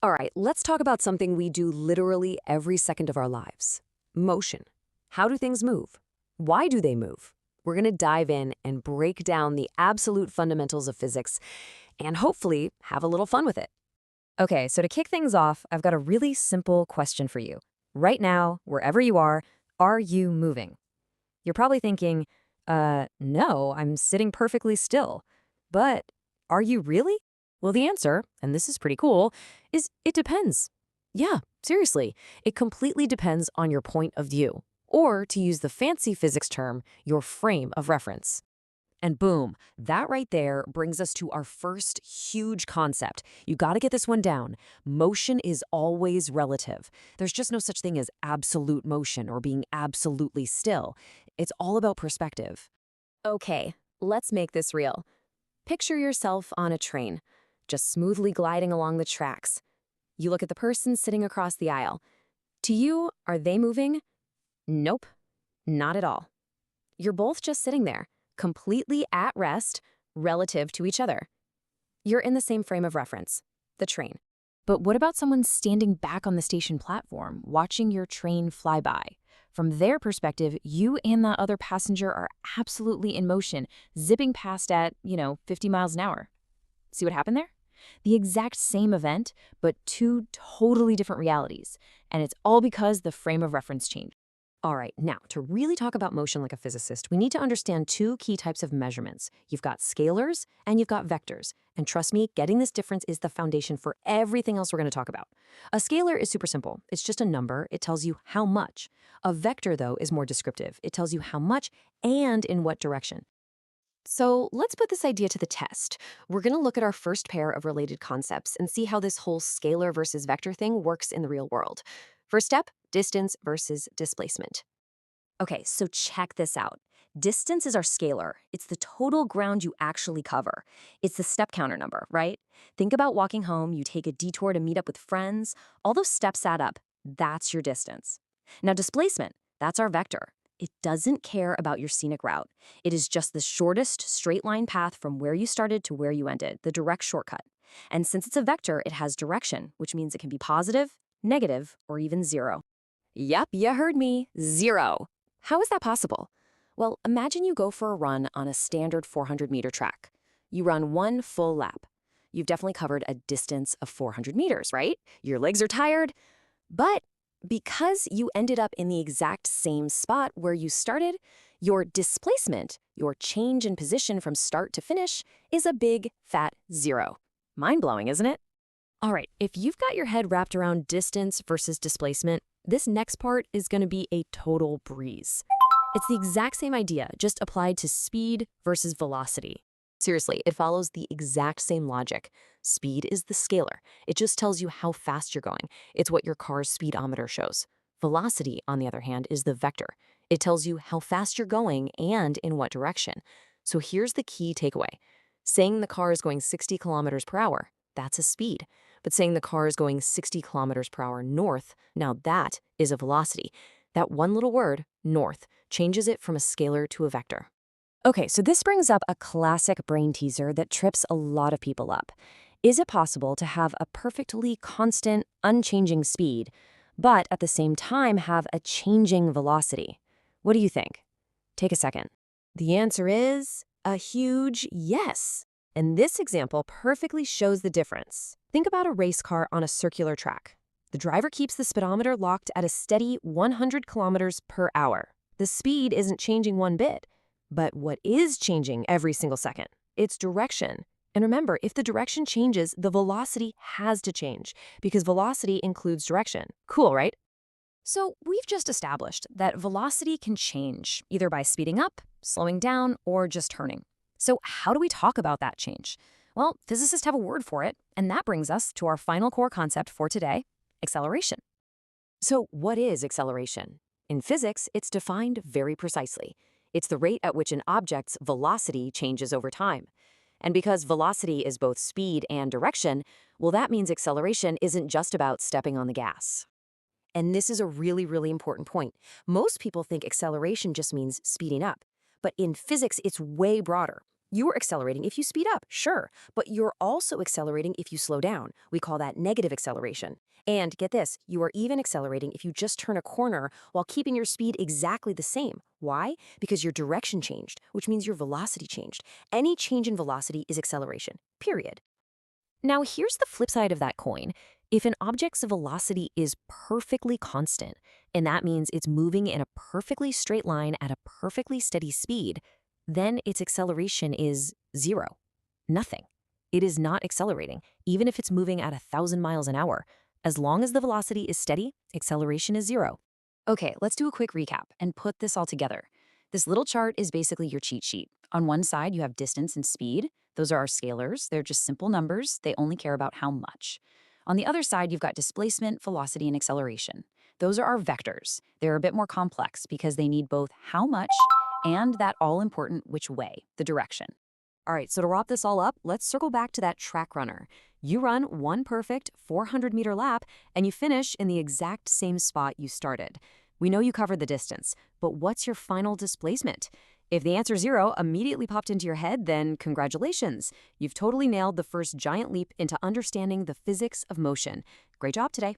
All right, let's talk about something we do literally every second of our lives. Motion. How do things move? Why do they move? We're going to dive in and break down the absolute fundamentals of physics and hopefully have a little fun with it. Okay, so to kick things off, I've got a really simple question for you. Right now, wherever you are you moving? You're probably thinking, no, I'm sitting perfectly still. But are you really? Well, the answer, and this is pretty cool, is it depends. Yeah, seriously, it completely depends on your point of view, or to use the fancy physics term, your frame of reference. And boom, that right there brings us to our first huge concept. You got to get this one down. Motion is always relative. There's just no such thing as absolute motion or being absolutely still. It's all about perspective. Okay, let's make this real. Picture yourself on a train, just smoothly gliding along the tracks. You look at the person sitting across the aisle. To you, are they moving? Nope, not at all. You're both just sitting there, completely at rest relative to each other. You're in the same frame of reference, the train. But what about someone standing back on the station platform, watching your train fly by? From their perspective, you and that other passenger are absolutely in motion, zipping past at, 50 miles an hour. See what happened there? The exact same event, but two totally different realities. And it's all because the frame of reference changed. All right, now, to really talk about motion like a physicist, we need to understand two key types of measurements. You've got scalars and you've got vectors. And trust me, getting this difference is the foundation for everything else we're going to talk about. A scalar is super simple. It's just a number. It tells you how much. A vector, though, is more descriptive. It tells you how much and in what direction. So let's put this idea to the test. We're going to look at our first pair of related concepts and see how this whole scalar versus vector thing works in the real world. First step, distance versus displacement. Okay, so check this out. Distance is our scalar. It's the total ground you actually cover. It's the step counter number, right? Think about walking home, you take a detour to meet up with friends. All those steps add up. That's your distance. Now, displacement, that's our vector. It doesn't care about your scenic route. It is just the shortest straight line path from where you started to where you ended, the direct shortcut. And since it's a vector, it has direction, which means it can be positive, negative, or even zero. Yep, you heard me, zero. How is that possible? Well, imagine you go for a run on a standard 400-meter track. You run one full lap. You've definitely covered a distance of 400 meters, right? Your legs are tired, but because you ended up in the exact same spot where you started, your displacement, your change in position from start to finish, is a big, fat zero. Mind-blowing, isn't it? All right, if you've got your head wrapped around distance versus displacement, this next part is going to be a total breeze. It's the exact same idea, just applied to speed versus velocity. Seriously, it follows the exact same logic. Speed is the scalar. It just tells you how fast you're going. It's what your car's speedometer shows. Velocity, on the other hand, is the vector. It tells you how fast you're going and in what direction. So here's the key takeaway. Saying the car is going 60 kilometers per hour, that's a speed. But saying the car is going 60 kilometers per hour north, now that is a velocity. That one little word, north, changes it from a scalar to a vector. Okay, so this brings up a classic brain teaser that trips a lot of people up. Is it possible to have a perfectly constant, unchanging speed, but at the same time have a changing velocity? What do you think? Take a second. The answer is a huge yes. And this example perfectly shows the difference. Think about a race car on a circular track. The driver keeps the speedometer locked at a steady 100 kilometers per hour. The speed isn't changing one bit. But what is changing every single second? Its direction. And remember, if the direction changes, the velocity has to change, because velocity includes direction. Cool, right? So we've just established that velocity can change, either by speeding up, slowing down, or just turning. So how do we talk about that change? Well, physicists have a word for it, and that brings us to our final core concept for today, acceleration. So what is acceleration? In physics, it's defined very precisely. It's the rate at which an object's velocity changes over time. And because velocity is both speed and direction, well, that means acceleration isn't just about stepping on the gas. And this is a really, really important point. Most people think acceleration just means speeding up. But in physics, it's way broader. You're accelerating if you speed up, sure, but you're also accelerating if you slow down. We call that negative acceleration. And get this, you are even accelerating if you just turn a corner while keeping your speed exactly the same. Why? Because your direction changed, which means your velocity changed. Any change in velocity is acceleration, period. Now, here's the flip side of that coin. If an object's velocity is perfectly constant, and that means it's moving in a perfectly straight line at a perfectly steady speed, then its acceleration is zero. Nothing. It is not accelerating, even if it's moving at 1,000 miles an hour. As long as the velocity is steady, acceleration is zero. Okay, let's do a quick recap and put this all together. This little chart is basically your cheat sheet. On one side, you have distance and speed. Those are our scalars. They're just simple numbers. They only care about how much. On the other side, you've got displacement, velocity, and acceleration. Those are our vectors. They're a bit more complex because they need both how much and that all-important which way, the direction. All right, so to wrap this all up, let's circle back to that track runner. You run one perfect 400-meter lap, and you finish in the exact same spot you started. We know you covered the distance, but what's your final displacement? If the answer 0 immediately popped into your head, then congratulations. You've totally nailed the first giant leap into understanding the physics of motion. Great job today.